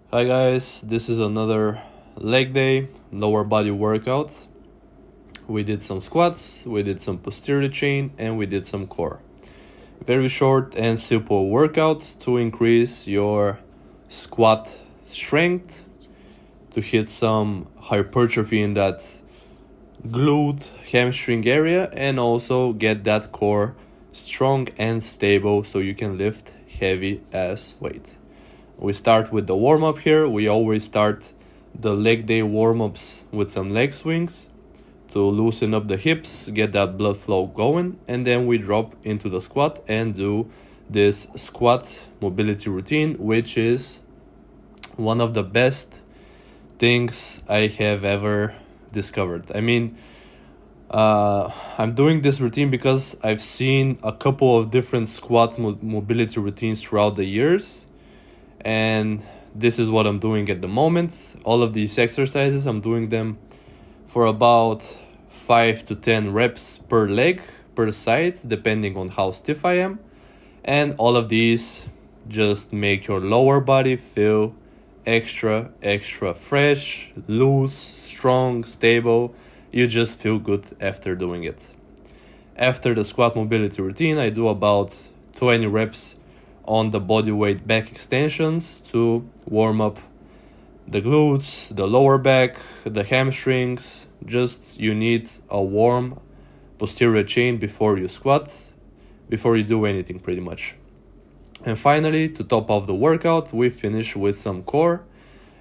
Hi guys, this is another leg day, lower body workout. We did some squats, we did some posterior chain, and we did some core. Very short and simple workout to increase your squat strength, to hit some hypertrophy in that glute hamstring area, and also get that core strong and stable so you can lift heavy ass weight. We start with the warm-up here. We always start the leg day warm-ups with some leg swings to loosen up the hips, get that blood flow going, and then we drop into the squat and do this squat mobility routine, which is one of the best things I have ever discovered. I'm doing this routine because I've seen a couple of different squat mobility routines throughout the years, and this is what I'm doing at the moment. All of these exercises, I'm doing them for about 5 to 10 reps per leg, per side, depending on how stiff I am. And all of these just make your lower body feel extra fresh, loose, strong, stable. You just feel good after doing it. After the squat mobility routine, I do about 20 reps on the bodyweight back extensions to warm up the glutes, the lower back, the hamstrings. Just you need a warm posterior chain before you squat, before you do anything pretty much. And finally, to top off the workout, we finish with some core,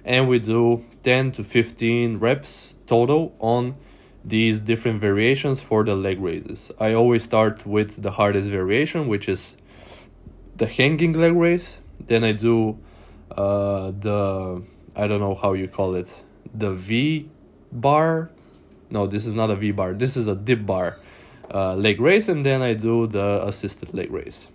and we do 10 to 15 reps total on these different variations for the leg raises. I always start with the hardest variation, which is the hanging leg raise. Then I do I don't know how you call it, the V bar. No, this is not a V bar. This is a dip bar leg raise, and then I do the assisted leg raise.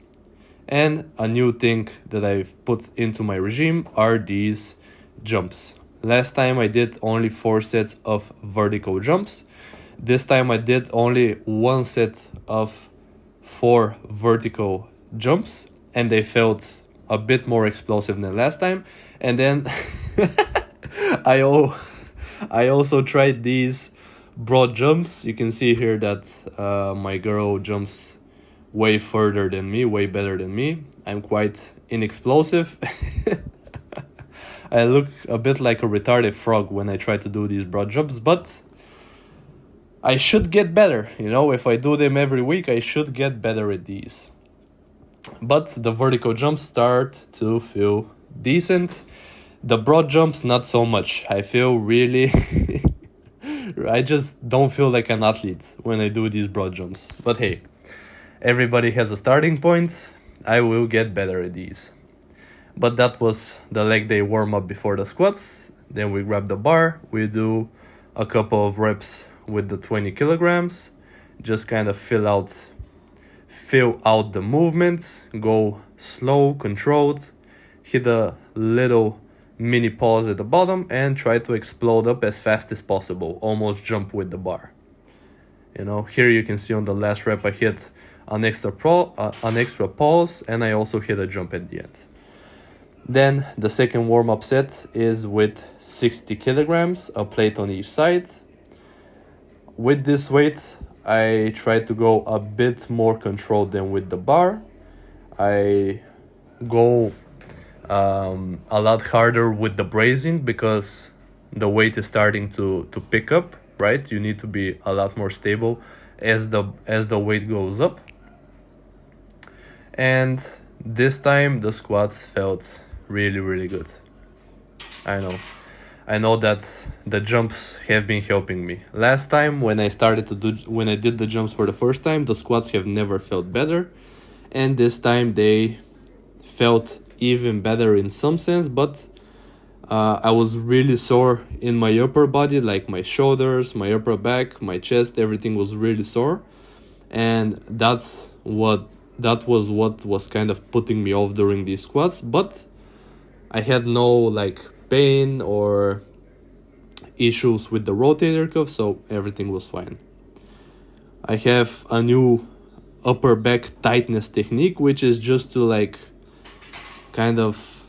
And a new thing that I've put into my regime are these jumps. Last time I did only 4 sets of vertical jumps. This time I did only 1 set of 4 vertical jumps, and they felt a bit more explosive than last time. And then I also tried these broad jumps. You can see here that my girl jumps way further than me, way better than me. I'm quite inexplosive. I look a bit like a retarded frog when I try to do these broad jumps, but I should get better. If I do them every week, I should get better at these. But the vertical jumps start to feel decent. The broad jumps, not so much. I feel really... I just don't feel like an athlete when I do these broad jumps. But hey, everybody has a starting point. I will get better at these. But that was the leg day warm-up before the squats. Then we grab the bar. We do a couple of reps with the 20 kilograms. Just kind of fill out the movement, go slow, controlled, hit a little mini pause at the bottom, and try to explode up as fast as possible, almost jump with the bar. Here you can see on the last rep I hit an extra pause, and I also hit a jump at the end. Then the second warm-up set is with 60 kilograms, a plate on each side. With this weight, I try to go a bit more controlled than with the bar. I go a lot harder with the bracing because the weight is starting to pick up, right? You need to be a lot more stable as the weight goes up. And this time the squats felt really good. I know that the jumps have been helping me. Last time when I did the jumps for the first time, the squats have never felt better, and this time they felt even better in some sense, but I was really sore in my upper body, like my shoulders, my upper back, my chest, everything was really sore, and that was what was kind of putting me off during these squats. But I had no pain or issues with the rotator cuff, so everything was fine. I have a new upper back tightness technique, which is just to kind of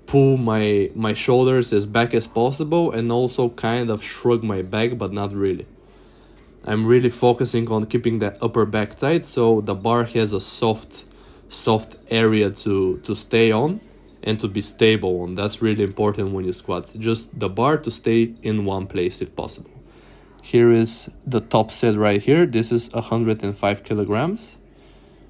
pull my shoulders as back as possible and also kind of shrug my back, but not really. I'm really focusing on keeping that upper back tight so the bar has a soft area to stay on and to be stable on. That's really important when you squat. Just the bar to stay in one place if possible. Here is the top set right here. This is 105 kilograms.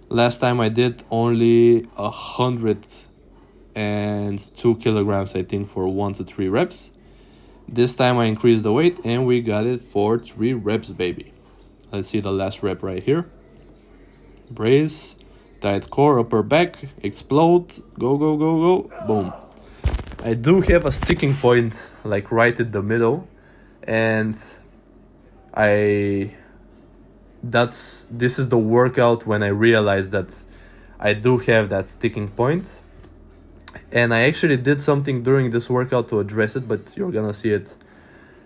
Last time I did only 102 kilograms, I think, for 1 to 3 reps. This time I increased the weight and we got it for 3 reps, baby. Let's see the last rep right here. Brace, tight core, upper back, explode, go, go, go, go, boom. I do have a sticking point like right in the middle, and this is the workout when I realized that I do have that sticking point. And I actually did something during this workout to address it, but you're gonna see it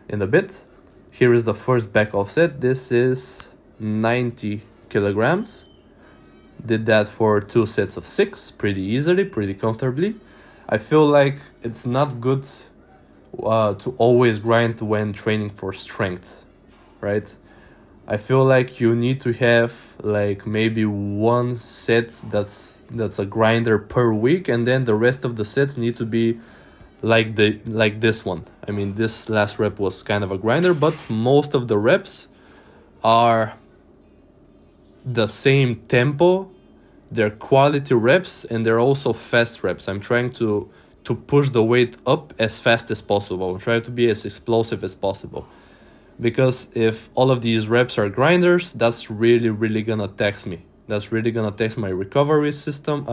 in a bit. Here is the first back offset. This is 90 kilograms. Did that for 2 sets of 6, pretty easily, pretty comfortably. I feel like it's not good to always grind when training for strength, right? I feel like you need to have like maybe 1 set that's a grinder per week, and then the rest of the sets need to be like this one. I mean, this last rep was kind of a grinder, but most of the reps are the same tempo. They're quality reps and they're also fast reps. I'm trying to push the weight up as fast as possible. I'm trying to be as explosive as possible. Because if all of these reps are grinders, that's really gonna tax me. That's really gonna tax my recovery system,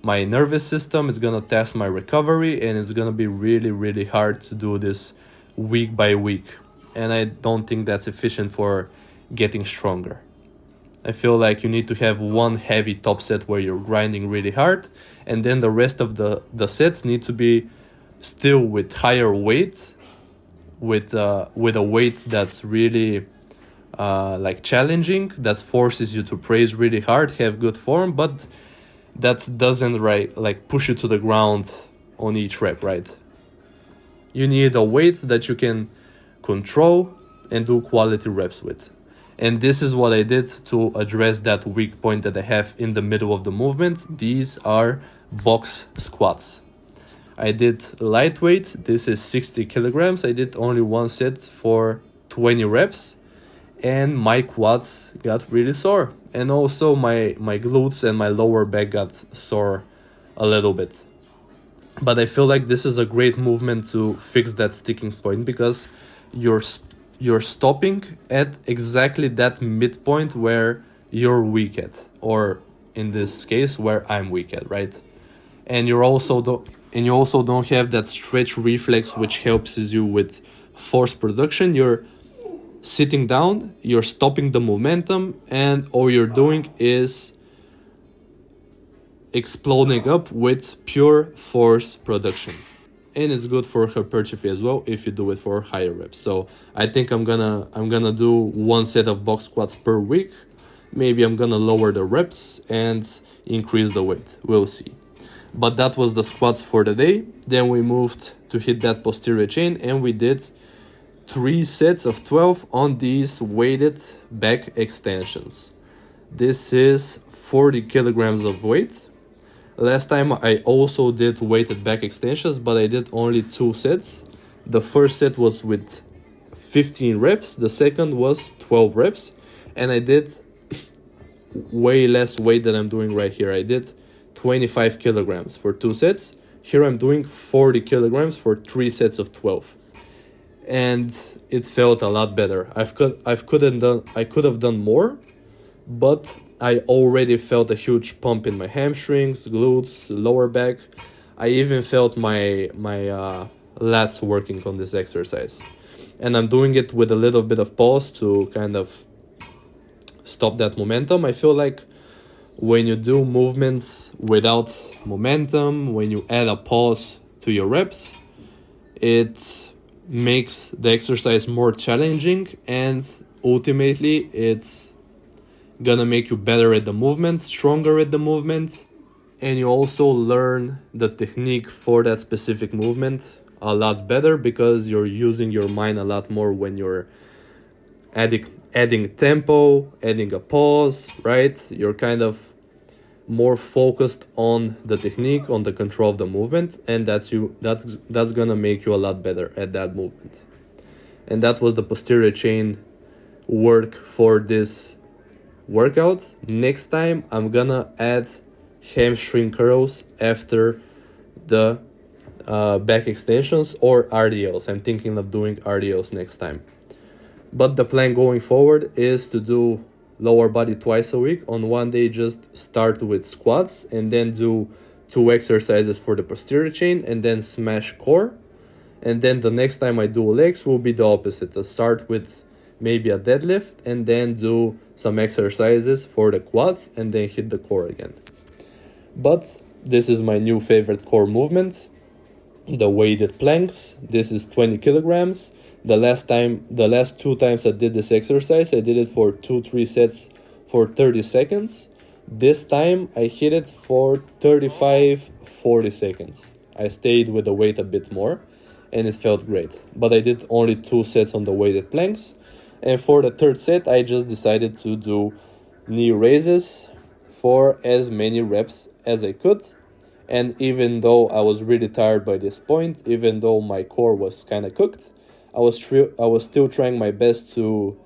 my nervous system. It's gonna tax my recovery, and it's gonna be really hard to do this week by week. And I don't think that's efficient for getting stronger. I feel like you need to have 1 heavy top set where you're grinding really hard, and then the rest of the sets need to be still with higher weight, with a weight that's really like challenging, that forces you to praise really hard, have good form, but that doesn't like push you to the ground on each rep, right? You need a weight that you can control and do quality reps with. And this is what I did to address that weak point that I have in the middle of the movement. These are box squats. I did lightweight. This is 60 kilograms. I did only 1 set for 20 reps. And my quads got really sore. And also my glutes and my lower back got sore a little bit. But I feel like this is a great movement to fix that sticking point, because you're stopping at exactly that midpoint where you're weak at, or in this case where I'm weak at, right? And you also don't have that stretch reflex which helps you with force production. You're sitting down, you're stopping the momentum, and all you're doing is exploding up with pure force production. And it's good for hypertrophy as well if you do it for higher reps. So I think I'm gonna do 1 set of box squats per week. Maybe I'm gonna lower the reps and increase the weight. We'll see. But that was the squats for the day. Then we moved to hit that posterior chain, and we did 3 sets of 12 on these weighted back extensions. This is 40 kilograms of weight. Last time I also did weighted back extensions, but I did only 2 sets. The first set was with 15 reps. The second was 12 reps. And I did way less weight than I'm doing right here. I did 25 kilograms for 2 sets. Here I'm doing 40 kilograms for 3 sets of 12. And it felt a lot better. I could have done more, but I already felt a huge pump in my hamstrings, glutes, lower back. I even felt my lats working on this exercise. And I'm doing it with a little bit of pause to kind of stop that momentum. I feel like when you do movements without momentum, when you add a pause to your reps, it makes the exercise more challenging, and ultimately it's gonna make you better at the movement, stronger at the movement, and you also learn the technique for that specific movement a lot better because you're using your mind a lot more when you're adding tempo, adding a pause, right? You're kind of more focused on the technique, on the control of the movement, and that's gonna make you a lot better at that movement. And that was the posterior chain work for this workout. Next time I'm gonna add hamstring curls after the back extensions or RDLs. I'm thinking of doing RDLs next time. But the plan going forward is to do lower body twice a week. On one day, just start with squats and then do 2 exercises for the posterior chain and then smash core. And then the next time I do legs will be the opposite. I'll start with maybe a deadlift and then do some exercises for the quads and then hit the core again. But this is my new favorite core movement, the weighted planks. This is 20 kilograms. The last 2 times I did this exercise, I did it for 2-3 sets for 30 seconds. This time I hit it for 35-40 seconds. I stayed with the weight a bit more and it felt great. But I did only 2 sets on the weighted planks. And for the third set, I just decided to do knee raises for as many reps as I could. And even though I was really tired by this point, even though my core was kind of cooked, I was still trying my best to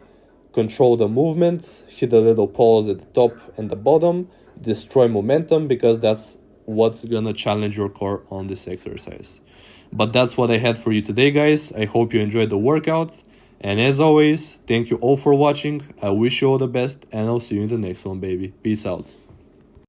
control the movement, hit a little pause at the top and the bottom, destroy momentum, because that's what's gonna challenge your core on this exercise. But that's what I had for you today, guys. I hope you enjoyed the workout. And as always, thank you all for watching. I wish you all the best, and I'll see you in the next one, baby. Peace out.